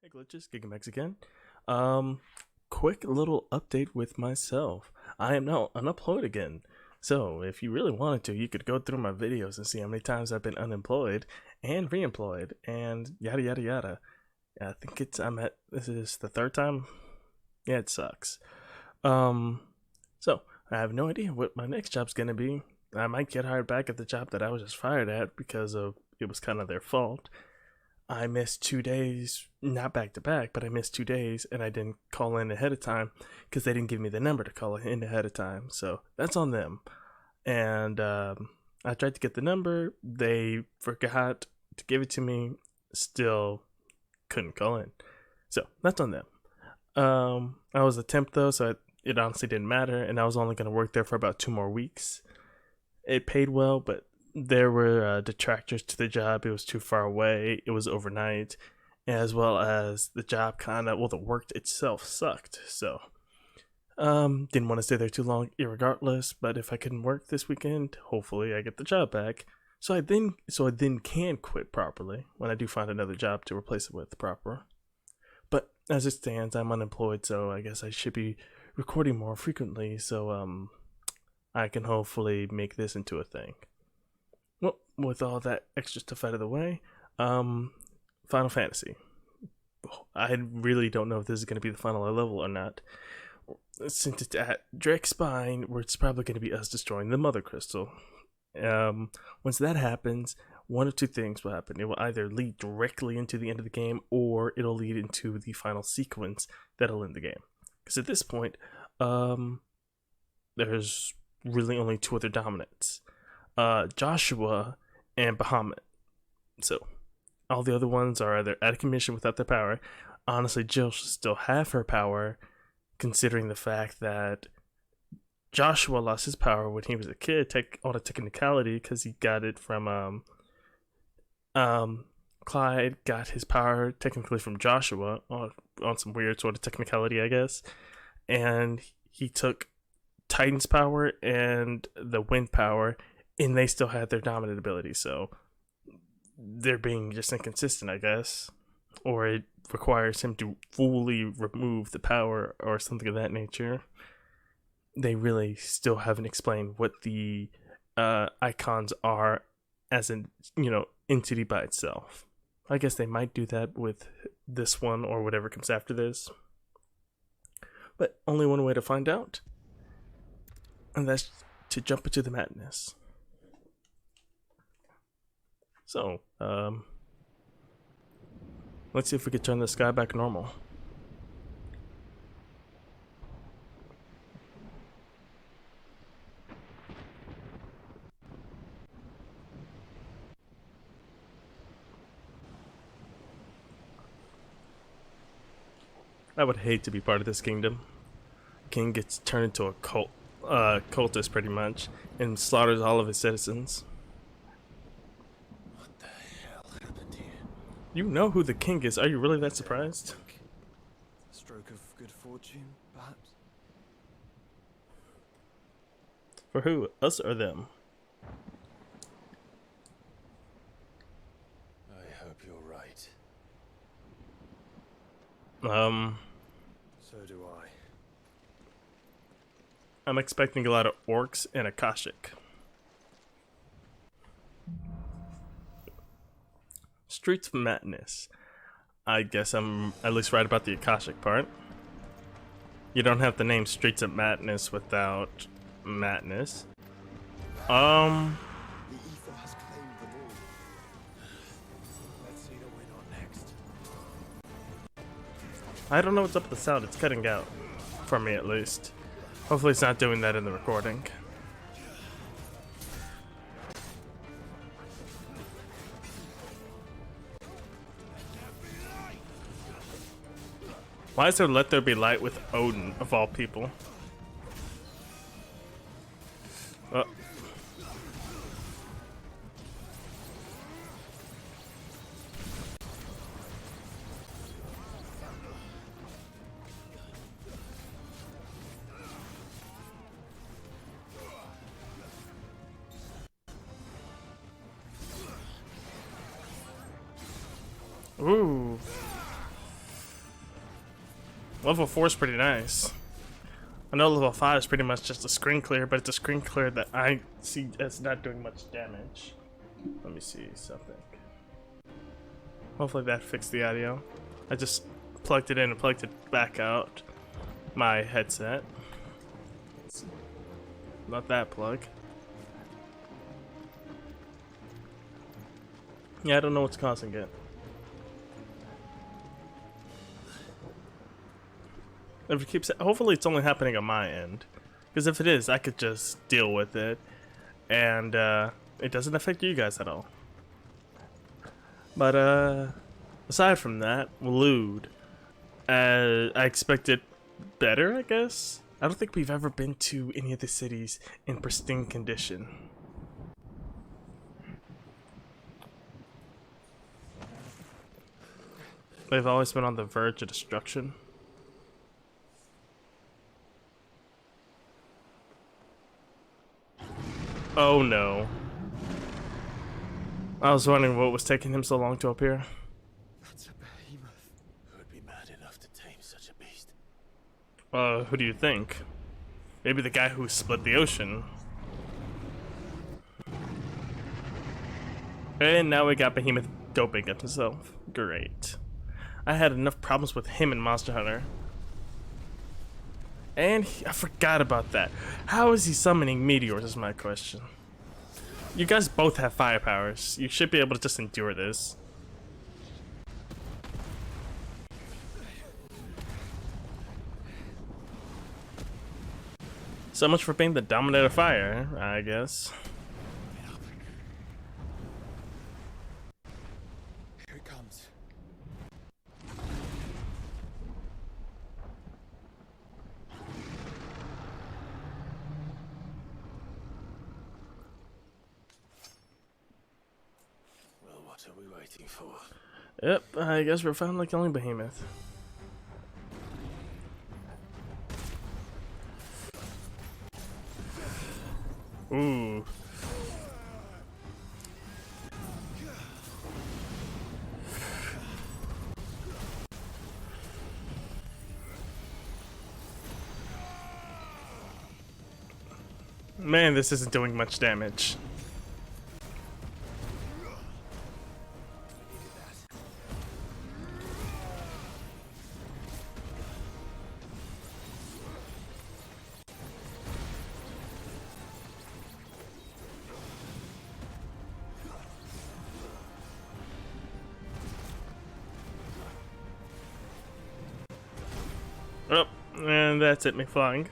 Hey glitches, Gigamex again. Um, Quick little update with myself. I am now unemployed again. So if you really wanted to, you could go through my videos and see how many times I've been unemployed and reemployed and yada yada yada. I think this is the third time. Yeah, it sucks. Um, so I have no idea what my next job's gonna be. I might get hired back at the job that I was just fired at because of it was kind of their fault. I missed 2 days, not back to back, but I missed 2 days and I didn't call in ahead of time because they didn't give me the number to call in ahead of time. So that's on them. And I tried to get the number, they forgot to give it to me, still couldn't call in. So that's on them. I was a temp though, so it honestly didn't matter, and I was only going to work there for about 2 more weeks. It paid well, but there were detractors to the job. It was too far away. It was overnight, as well as the job the work itself sucked. So, didn't want to stay there too long, irregardless. But if I couldn't work this weekend, hopefully I get the job back. So I then can quit properly when I do find another job to replace it with proper. But as it stands, I'm unemployed, so I guess I should be recording more frequently. So I can hopefully make this into a thing. Well, with all that extra stuff out of the way, Final Fantasy. I really don't know if this is going to be the final level or not. Since it's at Drake's Spine, where it's probably going to be us destroying the Mother Crystal. Once that happens, one of two things will happen. It will either lead directly into the end of the game, or it'll lead into the final sequence that'll end the game. Because at this point, there's really only two other dominants. Joshua and Bahamut. So all the other ones are either out of commission without their power. Honestly, Jill should still have her power, considering the fact that Joshua lost his power when he was a kid. On a technicality, because he got it from Clyde got his power technically from Joshua on some weird sort of technicality, I guess, and he took Titan's power and the wind power, and they still had their dominant ability, so they're being just inconsistent, I guess. Or it requires him to fully remove the power or something of that nature. They really still haven't explained what the icons are as an entity by itself. I guess they might do that with this one or whatever comes after this. But only one way to find out, and that's to jump into the madness. So, let's see if we can turn the sky back normal. I would hate to be part of this kingdom. King gets turned into a cultist pretty much, and slaughters all of his citizens. What the hell happened here? You know who the king is. Are you really that surprised? A stroke of good fortune, perhaps? For who? Us or them? I hope you're right. So do I. I'm expecting a lot of orcs and Akashic. Streets of Madness. I guess I'm at least right about the Akashic part. You don't have the name Streets of Madness without madness. The ether has claimed them all. Let's see the winner next. I don't know what's up with the sound. It's cutting out. For me, at least. Hopefully it's not doing that in the recording. Why is there Let There Be Light with Odin, of all people? Ooh. Level 4 is pretty nice. I know level 5 is pretty much just a screen clear, but it's a screen clear that I see as not doing much damage. Let me see something. Hopefully that fixed the audio. I just plugged it in and plugged it back out. My headset. Not that plug. Yeah, I don't know what's causing it. If it keeps, hopefully it's only happening on my end, because if it is, I could just deal with it, and it doesn't affect you guys at all. But aside from that, Lude, I expected better, I guess. I don't think we've ever been to any of the cities in pristine condition. They've always been on the verge of destruction. Oh no. I was wondering what was taking him so long to appear. That's a behemoth. Who would be mad enough to tame such a beast? Who do you think? Maybe the guy who split the ocean. And now we got Behemoth doping himself. Great. I had enough problems with him in Monster Hunter. And I forgot about that. How is he summoning meteors is my question. You guys both have fire powers. You should be able to just endure this. So much for being the dominator of fire, I guess. Here it comes. Well, what are we waiting for? Yep, I guess we're finally killing Behemoth. Ooh. Man, this isn't doing much damage. Oh, and that's it, me flying.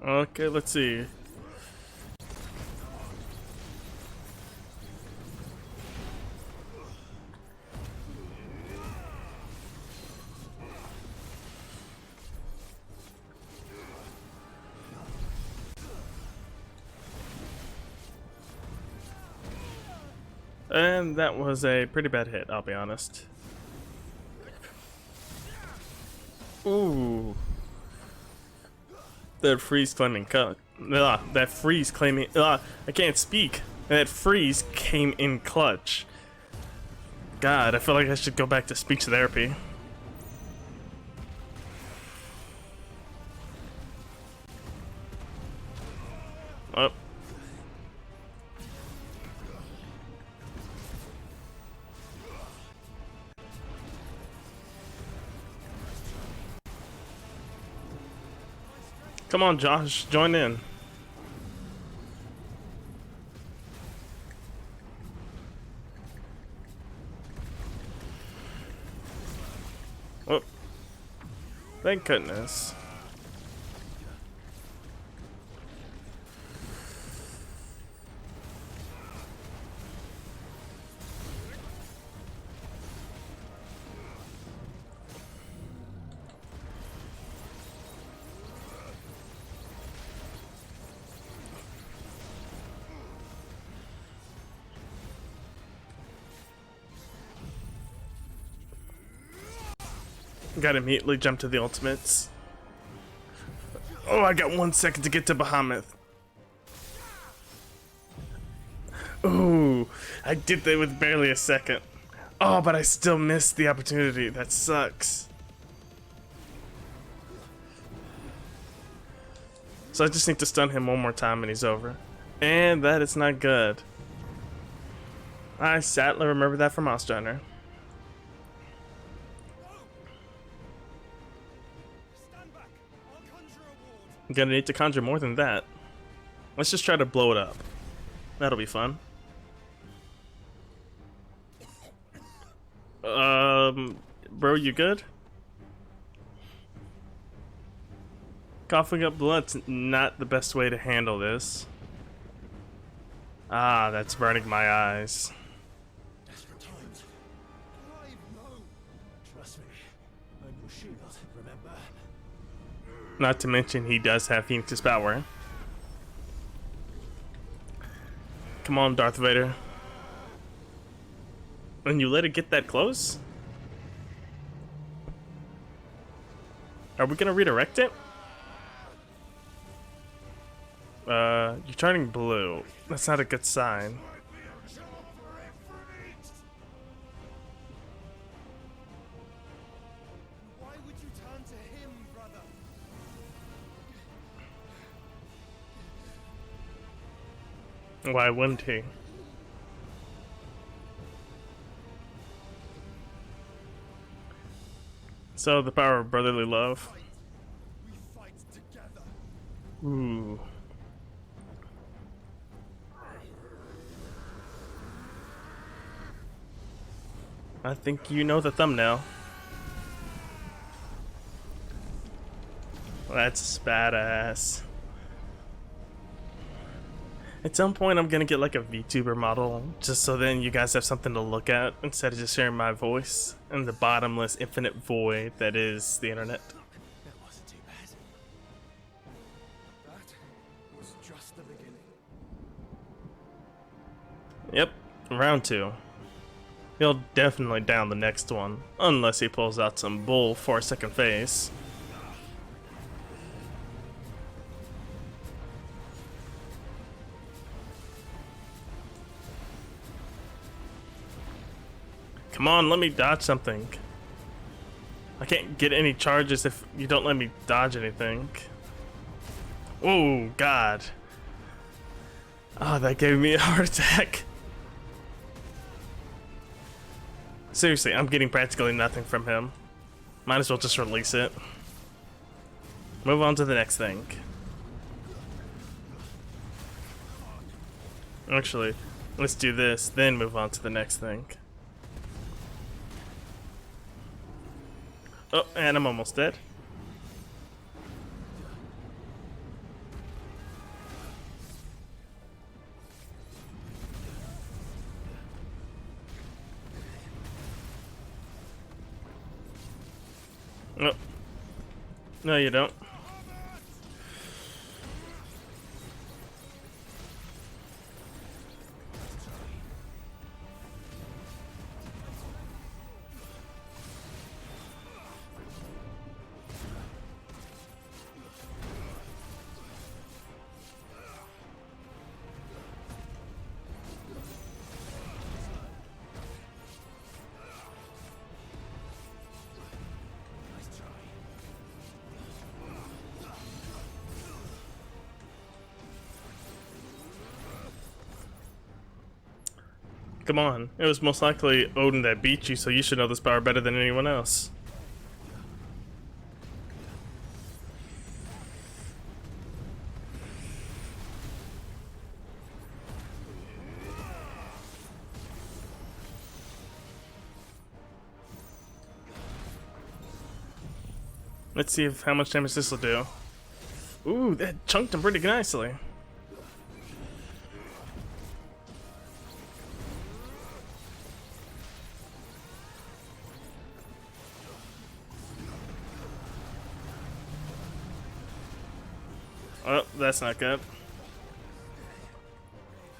Okay, let's see. And that was a pretty bad hit, I'll be honest. Ooh. That freeze claiming cut. That freeze claiming. I can't speak. That freeze came in clutch. God, I feel like I should go back to speech therapy. Oh. Come on, Josh, join in. Oh. Thank goodness. Gotta immediately jump to the ultimates. Oh, I got 1 second to get to Bahamut. Ooh, I did that with barely a second. Oh, but I still missed the opportunity. That sucks. So I just need to stun him one more time and he's over. And that is not good. I sadly remember that from Ostrander. I'm gonna need to conjure more than that. Let's just try to blow it up. That'll be fun. Bro, you good? Coughing up blood's not the best way to handle this. Ah, that's burning my eyes. Desperate times. No. Trust me. I'm your shield, remember? Not to mention he does have Phoenix's power. Come on, Darth Vader. And you let it get that close? Are we gonna redirect it? You're turning blue. That's not a good sign. Why would you turn to him, brother? Why wouldn't he? So, the power of brotherly love. We fight together. Ooh. I think you know the thumbnail. That's badass. At some point I'm gonna get like a VTuber model, just so then you guys have something to look at instead of just hearing my voice and the bottomless infinite void that is the internet. That wasn't too bad. That was just the beginning. Yep, round 2. He'll definitely down the next one, unless he pulls out some bull for a second phase. Come on, let me dodge something. I can't get any charges if you don't let me dodge anything. Oh, God. Oh, that gave me a heart attack. Seriously, I'm getting practically nothing from him. Might as well just release it. Move on to the next thing. Actually, let's do this, then move on to the next thing. Oh, and I'm almost dead. Oh. No, you don't. Come on, it was most likely Odin that beat you, so you should know this power better than anyone else. Let's see how much damage this will do. Ooh, that chunked him pretty nicely. Oh, that's not good.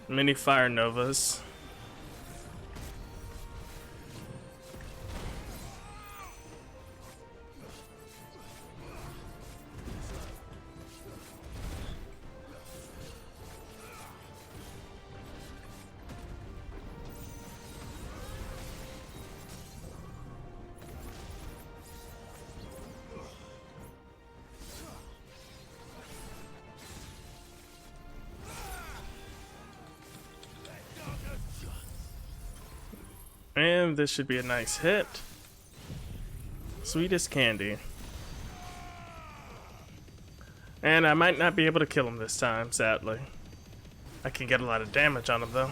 Mini fire novas. And this should be a nice hit. Sweet as candy. And I might not be able to kill him this time, sadly. I can get a lot of damage on him, though.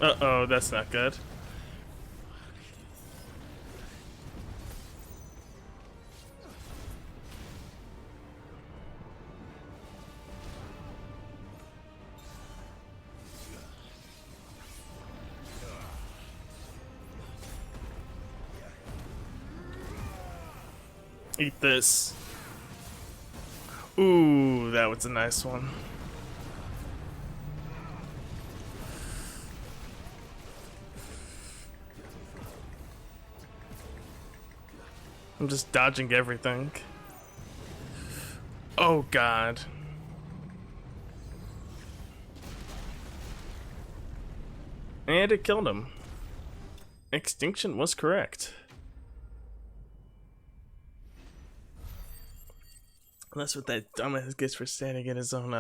Uh-oh, that's not good. Eat this. Ooh, that was a nice one. I'm just dodging everything. Oh god. And it killed him. Extinction was correct. That's what that dumbass gets for standing in his own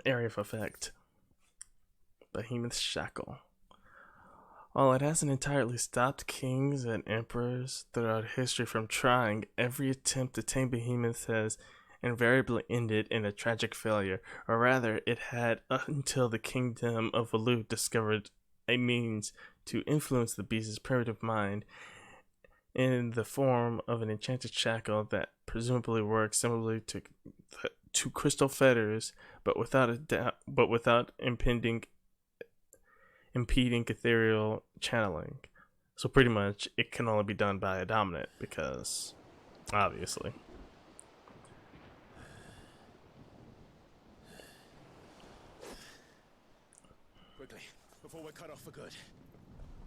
area of effect. Behemoth's Shackle. While it hasn't entirely stopped kings and emperors throughout history from trying, every attempt to tame behemoths has invariably ended in a tragic failure, or rather, it had until the kingdom of Valut discovered a means to influence the beast's primitive mind in the form of an enchanted shackle that presumably works similarly to crystal fetters, but without impeding ethereal channeling. So pretty much it can only be done by a dominant, because obviously. Quickly, before we're cut off for good.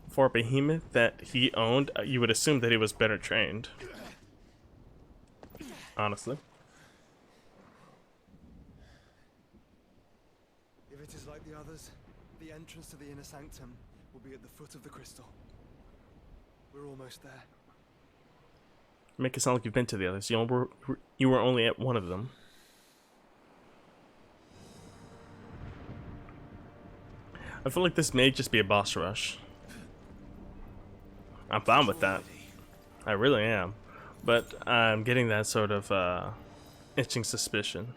For a behemoth that he owned, you would assume that he was better trained. Honestly. If it is like the others, the entrance to the inner sanctum will be at the foot of the crystal. We're almost there. Make it sound like you've been to the others. You were only at one of them. I feel like this may just be a boss rush. I'm fine with that. I really am. But I'm getting that sort of itching suspicion.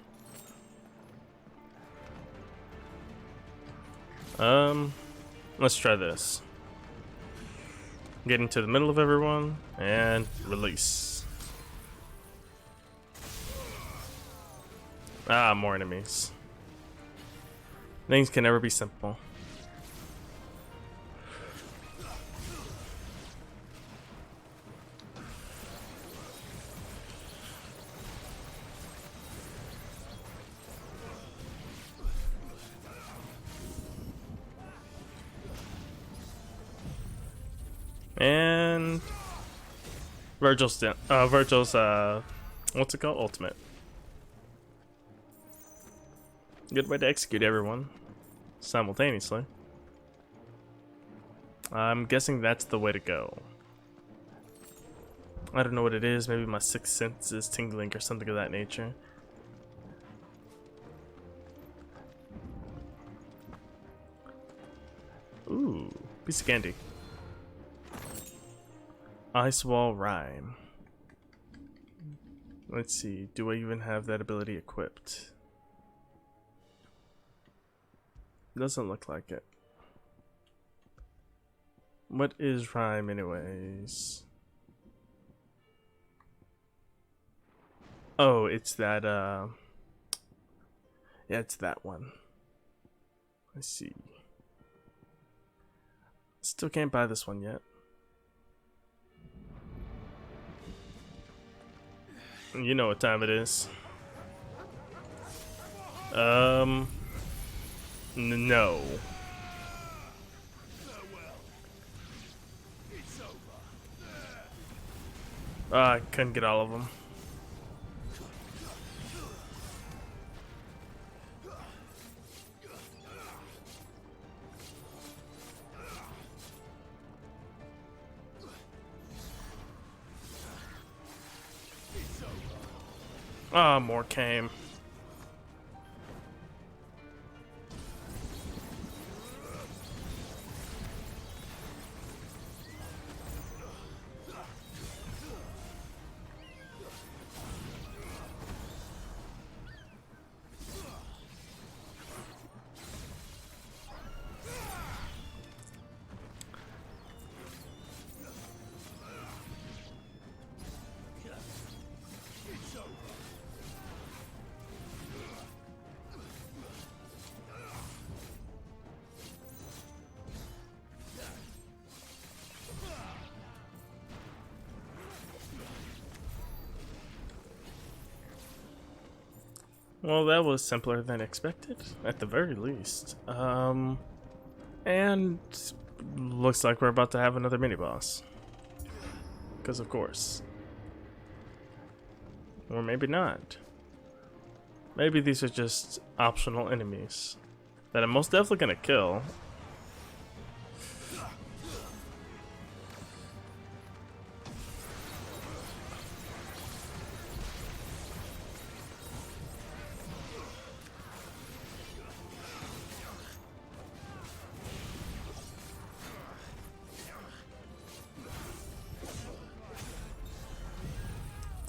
Let's try this. Get into the middle of everyone and release. Ah, more enemies. Things can never be simple. And Virgil's what's it called? Ultimate. Good way to execute everyone simultaneously. I'm guessing that's the way to go. I don't know what it is, maybe my sixth sense is tingling or something of that nature. Ooh, piece of candy. Ice Wall Rhyme. Let's see, do I even have that ability equipped? Doesn't look like it. What is Rhyme anyways? Oh, it's that yeah, it's that one. Let's see. Still can't buy this one yet. You know what time it is. No. I couldn't get all of them. Ah, more came. Well, that was simpler than expected, at the very least. And looks like we're about to have another mini boss. Because of course. Or maybe not. Maybe these are just optional enemies that I'm most definitely gonna kill.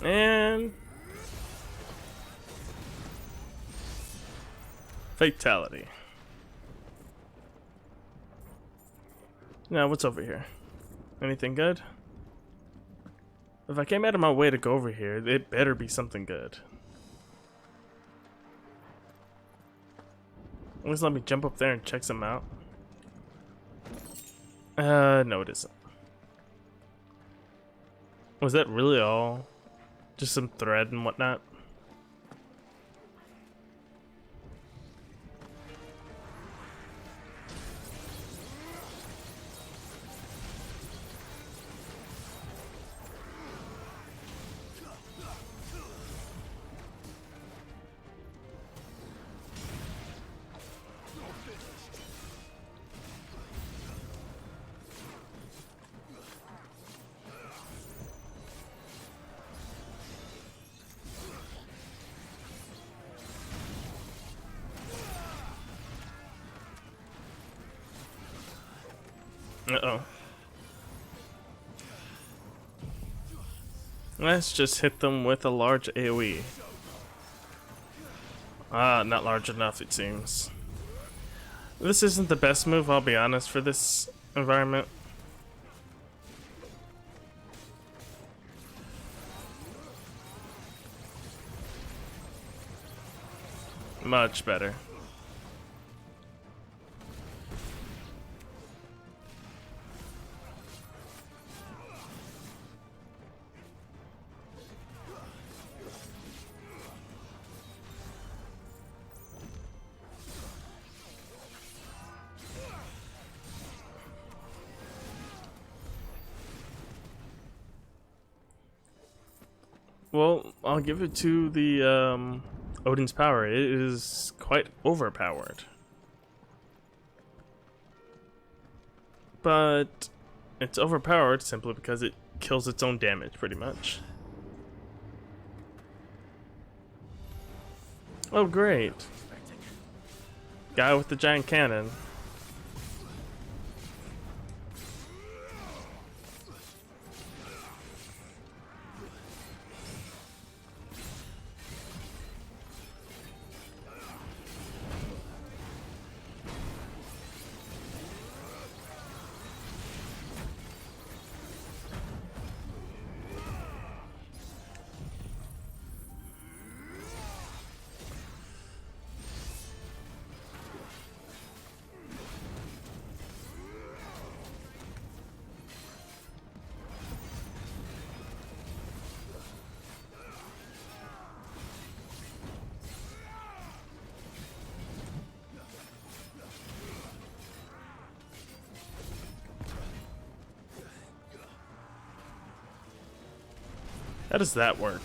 And fatality. Now, what's over here? Anything good? If I came out of my way to go over here, it better be something good. At least let me jump up there and check some out. No, it isn't. Was that really all? Just some thread and whatnot? Uh-oh. Let's just hit them with a large AoE. Ah, not large enough, it seems. This isn't the best move, I'll be honest, for this environment. Much better. Well, I'll give it to the Odin's power. It is quite overpowered. But it's overpowered simply because it kills its own damage, pretty much. Oh, great. Guy with the giant cannon. How does that work?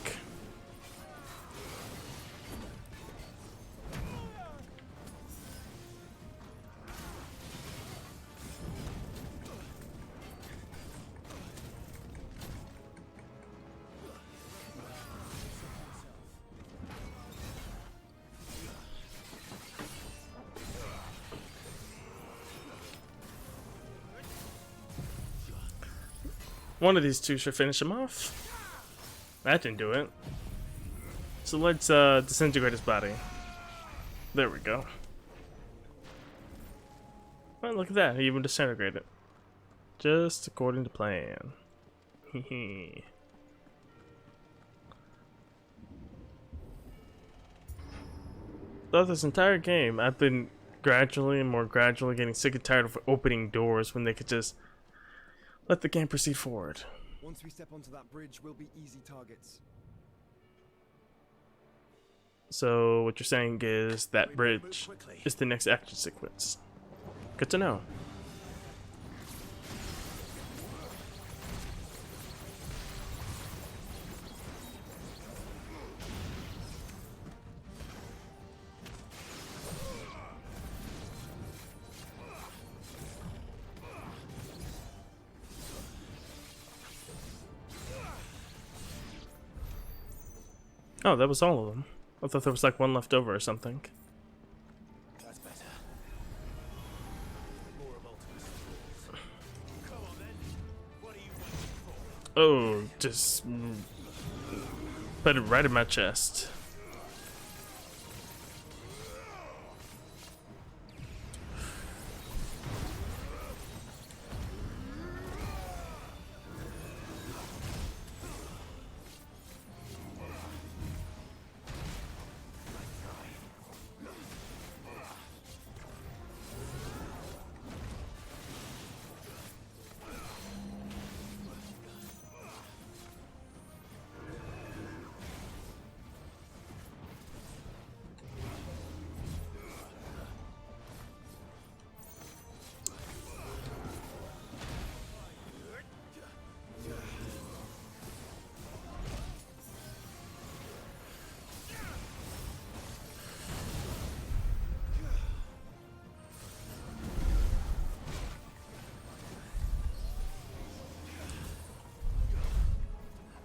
One of these two should finish him off. That didn't do it. So let's disintegrate his body. There we go. Well, look at that. He even disintegrated. Just according to plan. Hehe. Throughout this entire game, I've been gradually and more gradually getting sick and tired of opening doors when they could just let the game proceed forward. Once we step onto that bridge, we'll be easy targets. So what you're saying is that bridge is the next action sequence. Good to know. Oh, that was all of them. I thought there was like one left over or something. That's better. More of Ultimus. Come on then. What are you waiting for? Oh, just put it right in my chest.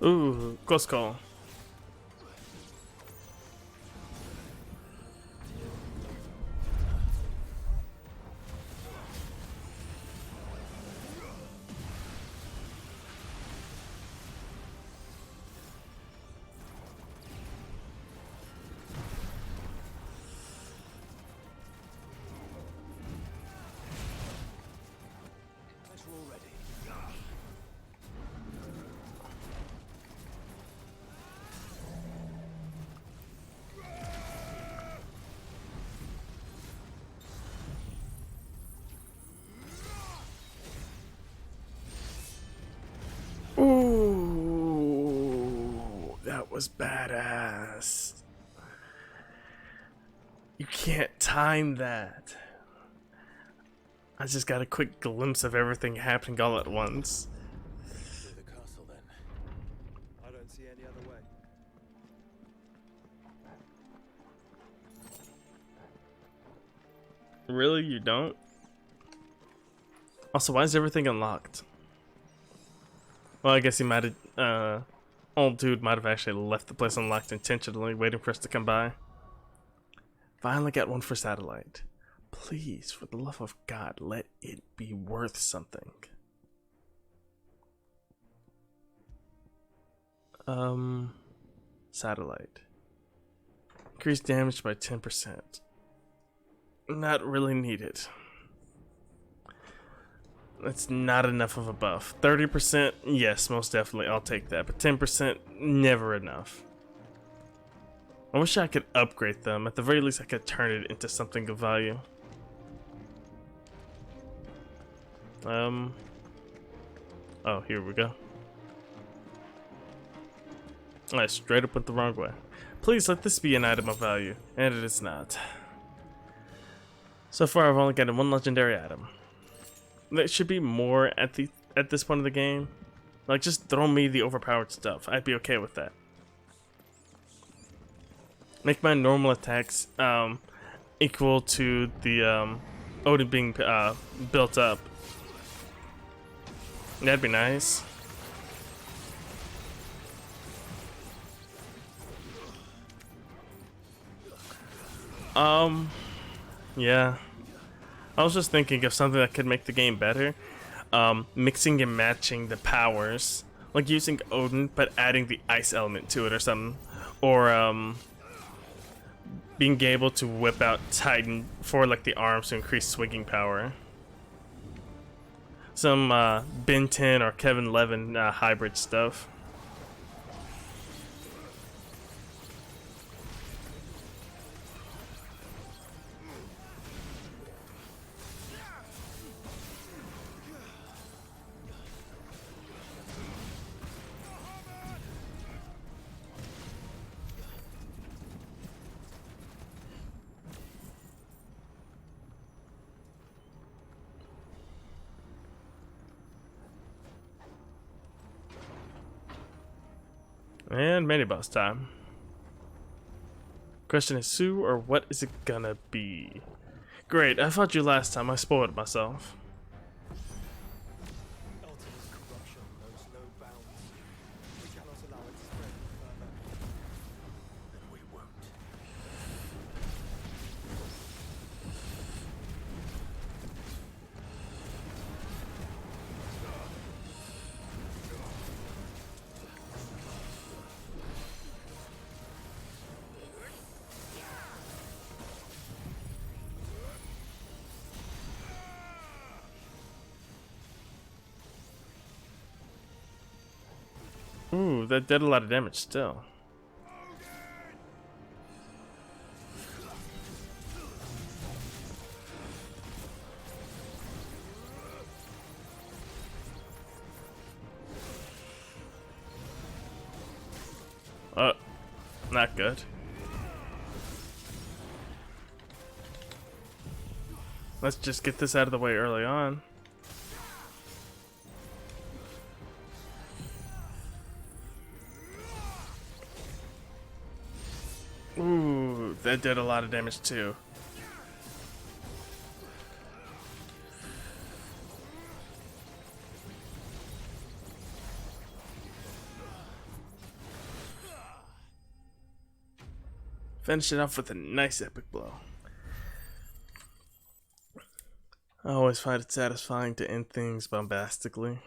Ooh, close call. Guess we're all ready. Ooh, that was badass. You can't time that. I just got a quick glimpse of everything happening all at once. Through the castle then. I don't see any other way. Really, you don't? Also, why is everything unlocked? Well, I guess he might have, old dude might have actually left the place unlocked intentionally, waiting for us to come by. Finally got one for satellite. Please, for the love of God, let it be worth something. Satellite. Increase damage by 10%. Not really needed. That's not enough of a buff. 30%, yes, most definitely, I'll take that. But 10%, never enough. I wish I could upgrade them. At the very least, I could turn it into something of value. Oh, here we go. I straight up went the wrong way. Please let this be an item of value, and it is not. So far, I've only gotten one legendary item. There should be more at this point of the game. Like, just throw me the overpowered stuff. I'd be okay with that. Make my normal attacks equal to the Odin being built up. That'd be nice. Yeah. I was just thinking of something that could make the game better. mixing and matching the powers, like using Odin but adding the ice element to it or something, or being able to whip out Titan for like the arms to increase swinging power. Some Ben 10 or Kevin Levin hybrid stuff. And mini boss time. Question is who or what is it gonna be? Great, I fought you last time, I spoiled myself. Elton's corruption knows no bounds. We cannot allow it to spread any further. Then we won't. Ooh, that did a lot of damage still. Not good. Let's just get this out of the way early on. Ooh, that did a lot of damage too. Finish it off with a nice epic blow. I always find it satisfying to end things bombastically.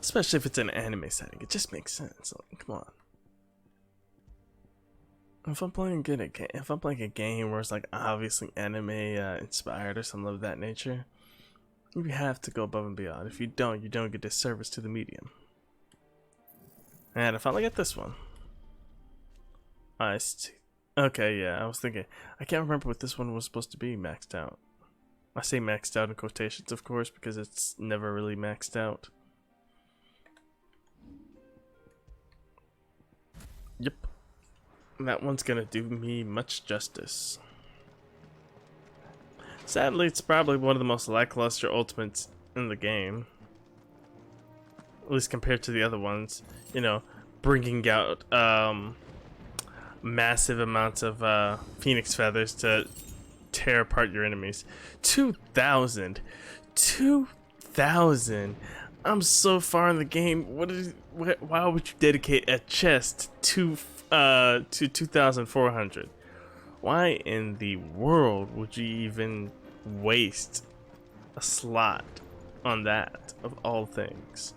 Especially if it's an anime setting, it just makes sense. Like, come on. If I'm playing a game where it's like obviously anime inspired or something of that nature, you have to go above and beyond. If you don't get disservice to the medium. And I finally got this one. Okay, yeah, I was thinking. I can't remember what this one was supposed to be maxed out. I say maxed out in quotations, of course, because it's never really maxed out. Yep. That one's gonna do me much justice. Sadly, it's probably one of the most lackluster ultimates in the game. At least compared to the other ones. You know, bringing out massive amounts of phoenix feathers to tear apart your enemies. 2,000! 2,000! I'm so far in the game. Why would you dedicate a chest to 2,400? Why in the world would you even waste a slot on that, of all things?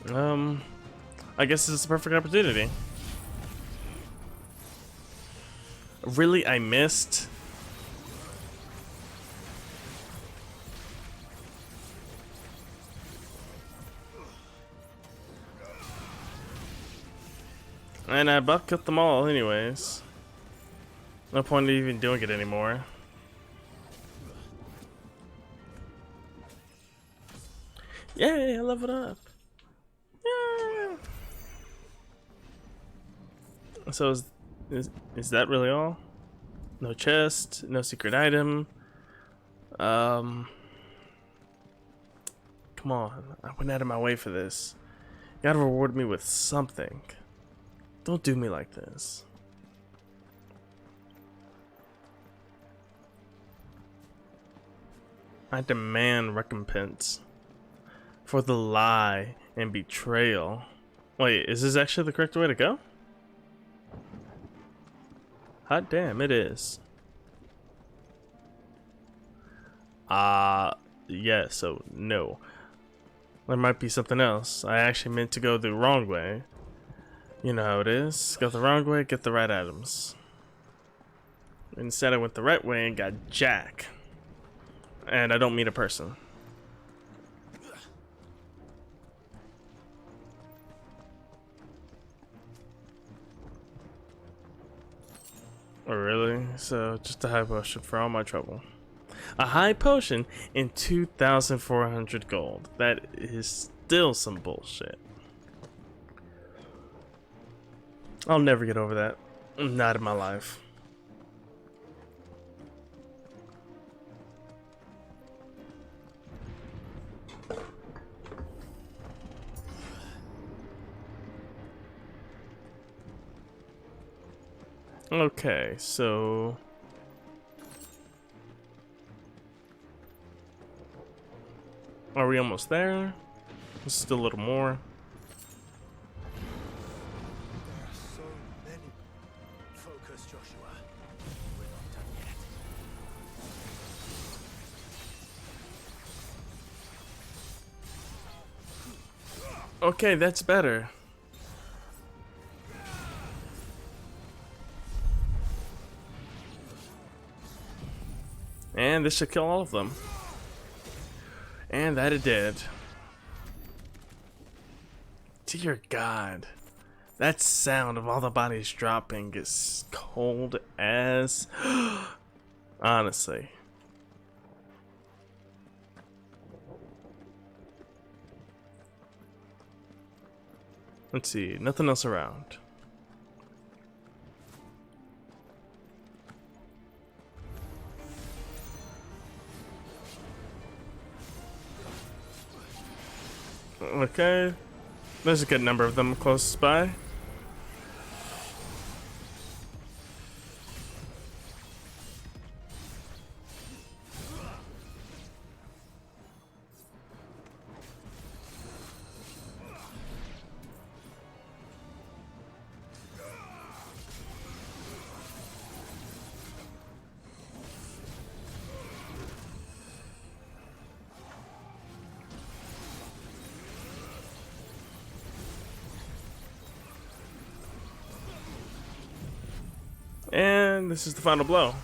I guess this is the perfect opportunity. Really, I missed. And I about killed them all anyways. No point in even doing it anymore. Yay, I leveled up. Yeah. So is that really all? No chest, no secret item. Come on, I went out of my way for this. You gotta reward me with something. Don't do me like this. I demand recompense for the lie and betrayal. Wait, is this actually the correct way to go? Hot damn, it is. Yeah, so no. There might be something else. I actually meant to go the wrong way. You know how it is. Go the wrong way, get the right items. Instead I went the right way and got Jack. And I don't mean a person. Oh really? So just a high potion for all my trouble. A high potion and 2,400 gold. That is still some bullshit. I'll never get over that. Not in my life. Okay, so are we almost there? Just a little more. There are so many. Focus, Joshua. We're not done yet. Okay, that's better. And this should kill all of them. And that it did. Dear God. That sound of all the bodies dropping is cold as... Honestly. Let's see, nothing else around. Okay, there's a good number of them close by. And this is the final blow.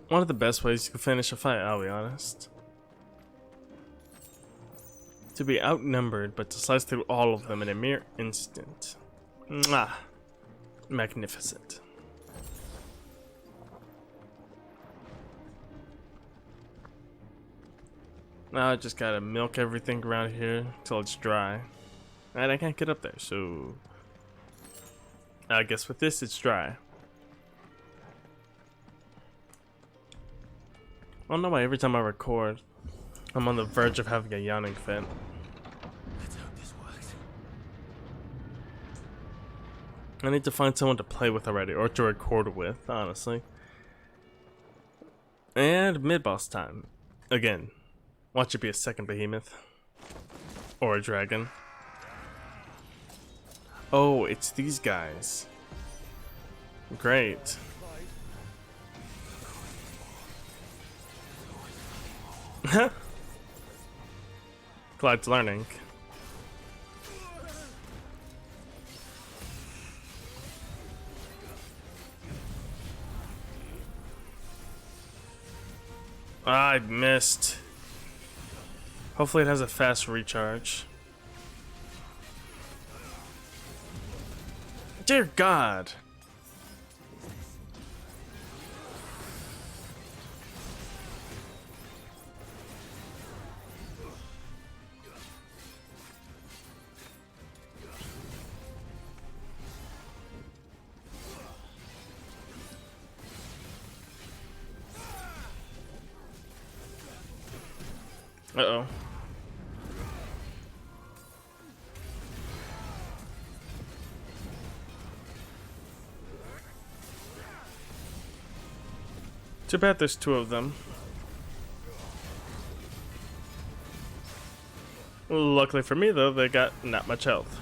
One of the best ways you can finish a fight, I'll be honest. To be outnumbered, but to slice through all of them in a mere instant. Mwah. Magnificent. Now I just gotta milk everything around here till it's dry. And I can't get up there, so I guess with this it's dry. I don't know why every time I record I'm on the verge of having a yawning fit. Let's hope this works. I need to find someone to play with already, or to record with, honestly. And mid-boss time. Again. Watch it be a second behemoth. Or a dragon. Oh, it's these guys. Great. Clyde's learning. I missed. Hopefully it has a fast recharge. Dear God. Uh-oh. Too bad there's two of them. Luckily for me, though, they got not much health.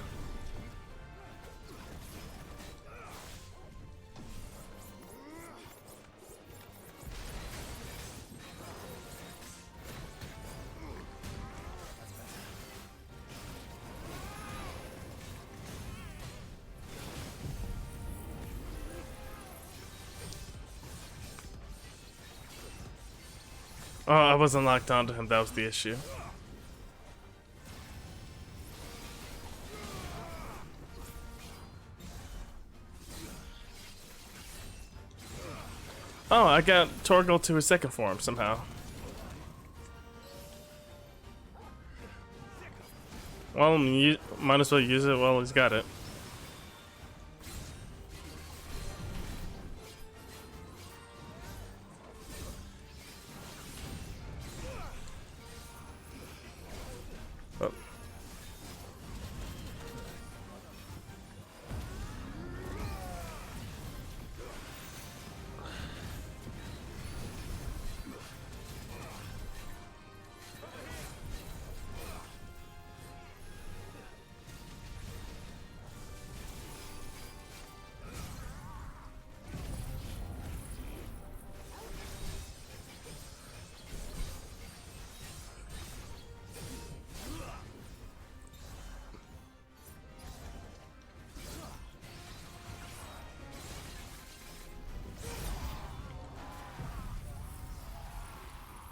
Oh, I wasn't locked onto him. That was the issue. Oh, I got Torgal to his second form somehow. Well, you might as well use it while he's got it. Oh.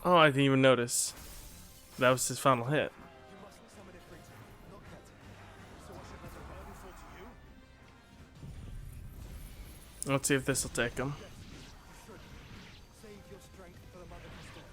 Oh, I didn't even notice. That was his final hit. You mustn't summon it, Frita. Not yet. So I should let a burden fall to you? Let's see if this will take him. Yes, you should. Save your strength for the Mother Crystal.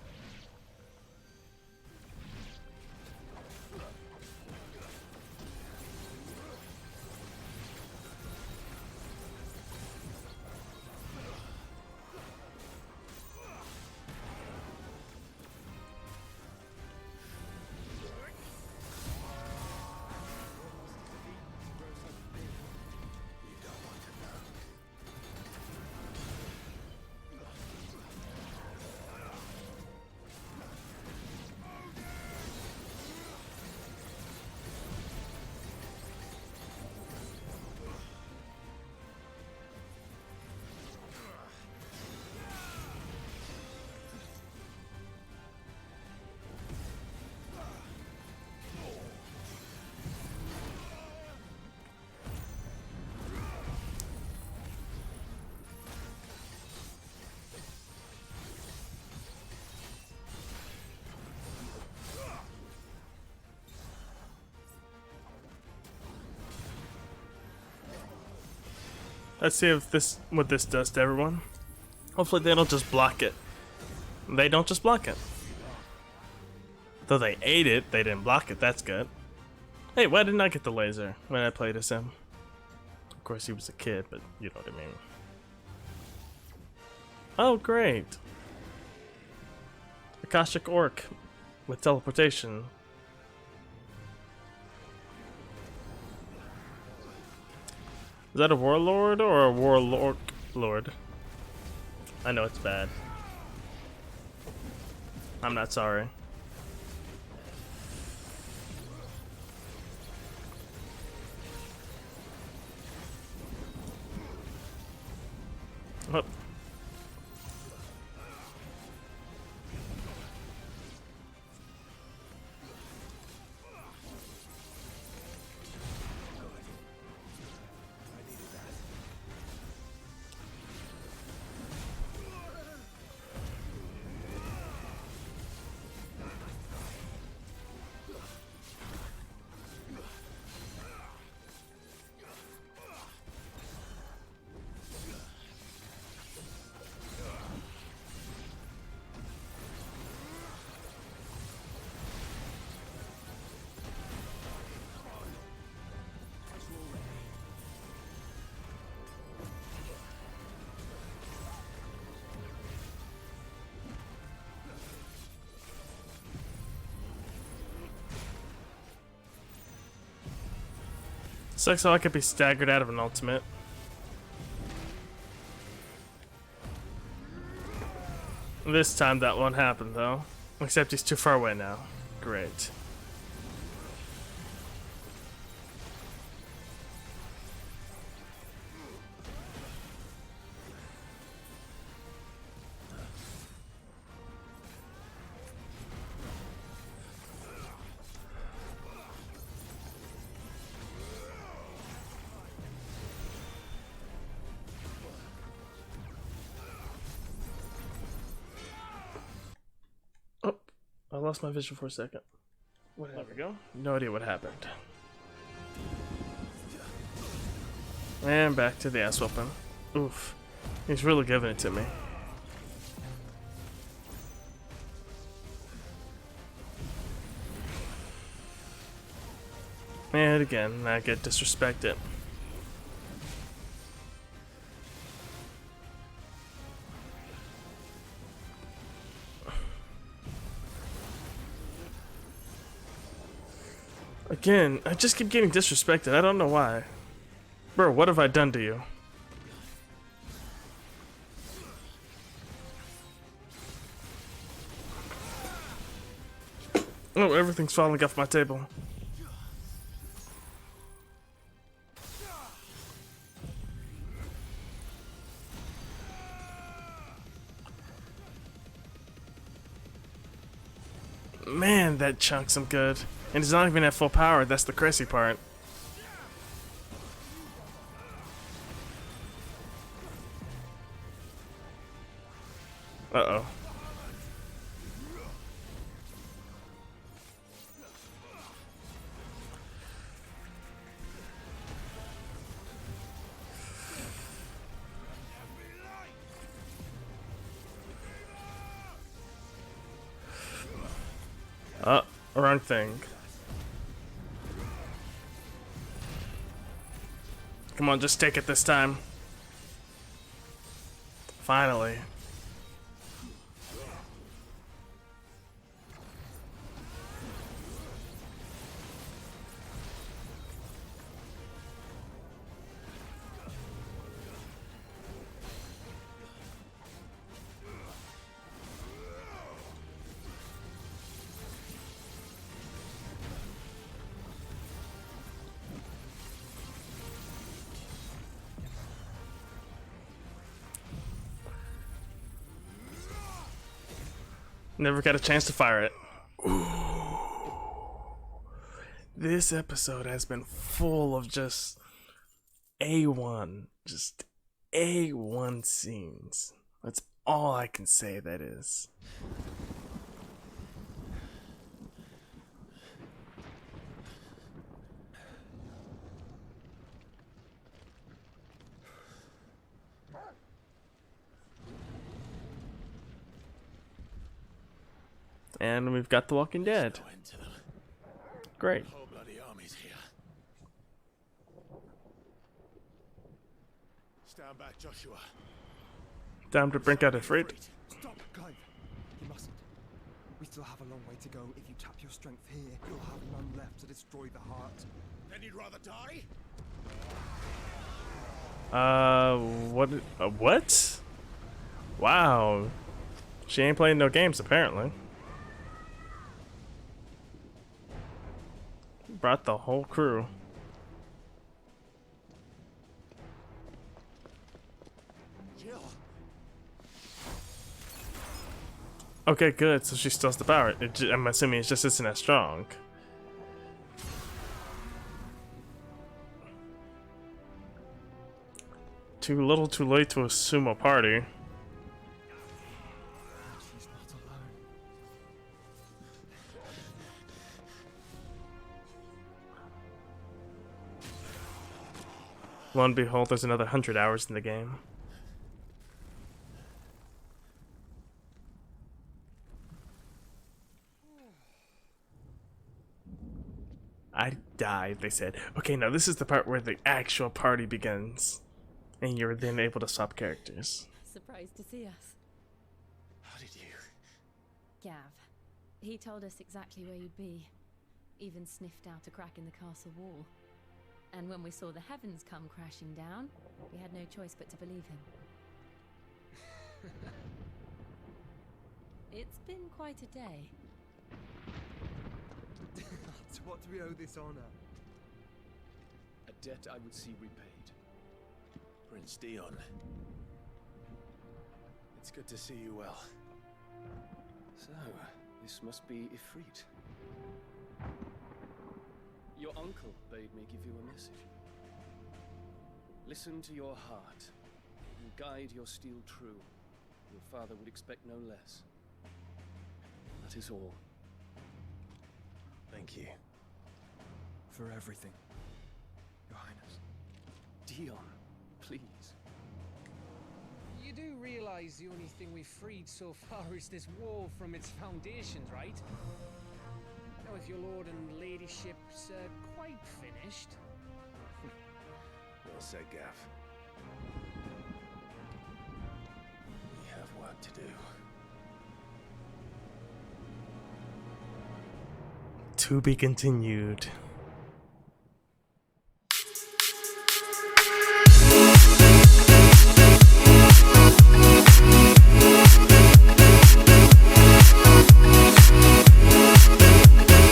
Let's see if what this does to everyone. Hopefully they don't just block it. They don't just block it. Though they ate it, they didn't block it. That's good. Hey, why didn't I get the laser when I played as him? Of course, he was a kid, but you know what I mean. Oh, great. Akashic Orc with teleportation. Is that a warlord or a warlord lord? I know it's bad. I'm not sorry. Oh. Sucks how I could be staggered out of an ultimate. This time that won't happen though. Except he's too far away now. Great. I lost my vision for a second. There we go. No idea what happened. And back to the ass whooping. Oof. He's really giving it to me. And again, I get disrespected. Again, I just keep getting disrespected. I don't know why. Bro, what have I done to you? Oh, everything's falling off my table. Man, that chunks him good. And he's not even at full power, that's the crazy part. Uh-oh. Wrong thing. Come on, just take it this time. Finally. Never got a chance to fire it. Ooh. This episode has been full of just A1 scenes. That's all I can say, that is. And we've got The Walking Dead. Great. The whole bloody army's here. Stand back, Joshua. Time to bring out a freight. Stop, Clive. You mustn't. We still have a long way to go. If you tap your strength here, you'll have none left to destroy the heart. Then you'd rather die? What? Wow. She ain't playing no games, apparently. Brought the whole crew. Jill. Okay, good. So she still has the power. I'm assuming it just isn't as strong. Too little, too late to assume a party. She's not alone. Lo and behold, there's another 100 hours in the game. I died, they said. Okay, now this is the part where the actual party begins. And you're then able to swap characters. Surprised to see us. How did you? Gav. He told us exactly where you'd be. Even sniffed out a crack in the castle wall. And when we saw the heavens come crashing down, we had no choice but to believe him. It's been quite a day. To what do we owe this honor? A debt I would see repaid. Prince Dion. It's good to see you well. So, this must be Ifrit. Your uncle bade me give you a message. Listen to your heart and guide your steel true. Your father would expect no less. That is all. Thank you. For everything, Your Highness. Dion, please. You do realize the only thing we've freed so far is this wall from its foundations, right? Now, if your lord and ladyship's quite finished. Well said, Gav. We have work to do. To be continued.